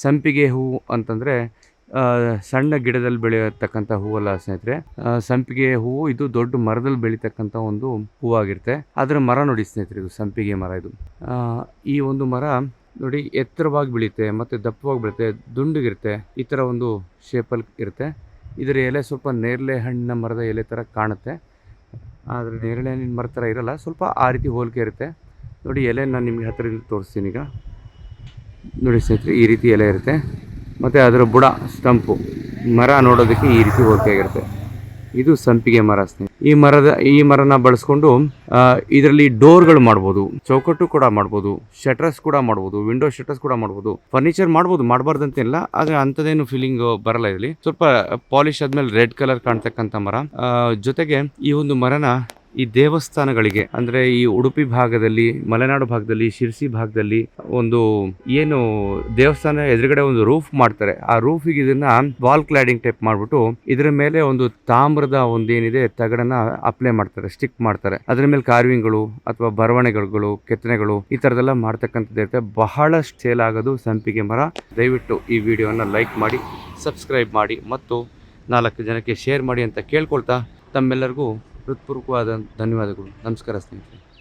ಸಂಪಿಗೆ ಹೂವು ಅಂತಂದರೆ ಸಣ್ಣ ಗಿಡದಲ್ಲಿ ಬೆಳೆಯತಕ್ಕಂಥ ಹೂವಲ್ಲ ಸ್ನೇಹಿತರೆ. ಸಂಪಿಗೆ ಹೂವು ಇದು ದೊಡ್ಡ ಮರದಲ್ಲಿ ಬೆಳೀತಕ್ಕಂಥ ಒಂದು ಹೂವಾಗಿರುತ್ತೆ. ಅದರ ಮರ ನೋಡಿ ಸ್ನೇಹಿತರೆ, ಇದು ಸಂಪಿಗೆ ಮರ. ಇದು ಈ ಒಂದು ಮರ ನೋಡಿ ಎತ್ತರವಾಗಿ ಬೆಳೆಯುತ್ತೆ ಮತ್ತು ದಪ್ಪವಾಗಿ ಬೆಳೆಯುತ್ತೆ, ದುಂಡಗಿರುತ್ತೆ, ಈ ಥರ ಒಂದು ಶೇಪಲ್ಲಿ ಇರುತ್ತೆ. ಇದರ ಎಲೆ ಸ್ವಲ್ಪ ನೇರಳೆ ಹಣ್ಣಿನ ಮರದ ಎಲೆ ಥರ ಕಾಣುತ್ತೆ, ಆದರೆ ನೇರಳೆ ಹಣ್ಣಿನ ಮರದ ಥರ ಇರಲ್ಲ, ಸ್ವಲ್ಪ ಆ ರೀತಿ ಹೋಲಿಕೆ ಇರುತ್ತೆ. ನೋಡಿ ಎಲೆ ನಾನು ನಿಮಗೆ ಹತ್ತಿರದಿಂದ ತೋರಿಸ್ತೀನಿ ಈಗ. ನೋಡಿ ಸ್ನೇಹಿತರೆ, ಈ ರೀತಿ ಎಲೆ ಇರುತ್ತೆ ಮತ್ತು ಅದರ ಬುಡ ಸ್ಟಂಪು ಮರ ನೋಡೋದಕ್ಕೆ ಈ ರೀತಿ ಹೋಲಿಕೆಯಾಗಿರುತ್ತೆ. ಇದು ಸಂಪಿಗೆ ಮರ ಸ್ನೇಹಿತರೆ. ಈ ಮರನ ಬಳಸ್ಕೊಂಡು ಇದರಲ್ಲಿ ಡೋರ್ಗಳು ಮಾಡ್ಬೋದು, ಚೌಕಟ್ಟು ಕೂಡ ಮಾಡ್ಬೋದು, ಶಟರ್ಸ್ ಕೂಡ ಮಾಡ್ಬೋದು, ವಿಂಡೋ ಶಟರ್ಸ್ ಕೂಡ ಮಾಡ್ಬೋದು, ಫರ್ನಿಚರ್ ಮಾಡ್ಬೋದು, ಮಾಡಬಾರ್ದಂತಿಲ್ಲ. ಆದರೆ ಅಂಥದ್ದೇನು ಫೀಲಿಂಗ್ ಬರಲ್ಲ. ಇದರಲ್ಲಿ ಸ್ವಲ್ಪ ಪಾಲಿಶ್ ಆದ್ಮೇಲೆ ರೆಡ್ ಕಲರ್ ಕಾಣ್ತಕ್ಕಂಥ ಮರ. ಜೊತೆಗೆ ಈ ಒಂದು ಮರನ ಈ ದೇವಸ್ಥಾನಗಳಿಗೆ ಅಂದರೆ ಈ ಉಡುಪಿ ಭಾಗದಲ್ಲಿ, ಮಲೆನಾಡು ಭಾಗದಲ್ಲಿ, ಶಿರ್ಸಿ ಭಾಗದಲ್ಲಿ ಒಂದು ಏನು ದೇವಸ್ಥಾನ ಎದುರುಗಡೆ ಒಂದು ರೂಫ್ ಮಾಡ್ತಾರೆ. ಆ ರೂಫಿಗೆ ಇದನ್ನ ವಾಲ್ ಕ್ಲಾಡಿಂಗ್ ಟೈಪ್ ಮಾಡ್ಬಿಟ್ಟು ಇದರ ಮೇಲೆ ಒಂದು ತಾಮ್ರದ ಒಂದೇನಿದೆ ತಗಡನ್ನ ಅಪ್ಲೈ ಮಾಡ್ತಾರೆ, ಸ್ಟಿಕ್ ಮಾಡ್ತಾರೆ. ಅದ್ರ ಮೇಲೆ ಕಾರ್ವಿಂಗ್ಗಳು ಅಥವಾ ಬರವಣಿಗೆಗಳು, ಕೆತ್ತನೆಗಳು ಈ ತರದೆಲ್ಲ ಮಾಡ್ತಕ್ಕಂಥದ್ದು ಇರುತ್ತೆ. ಬಹಳಷ್ಟು ಸೇಲ್ ಆಗೋದು ಸಂಪಿಗೆ ಮರ. ದಯವಿಟ್ಟು ಈ ವಿಡಿಯೋನ ಲೈಕ್ ಮಾಡಿ, ಸಬ್ಸ್ಕ್ರೈಬ್ ಮಾಡಿ ಮತ್ತು 4 ಜನಕ್ಕೆ ಶೇರ್ ಮಾಡಿ ಅಂತ ಕೇಳ್ಕೊಳ್ತಾ ತಮ್ಮೆಲ್ಲರಿಗೂ ಹೃತ್ಪೂರ್ವಕವಾದ ಧನ್ಯವಾದಗಳು. ನಮಸ್ಕಾರ ಸ್ನೇಹಿತರೆ.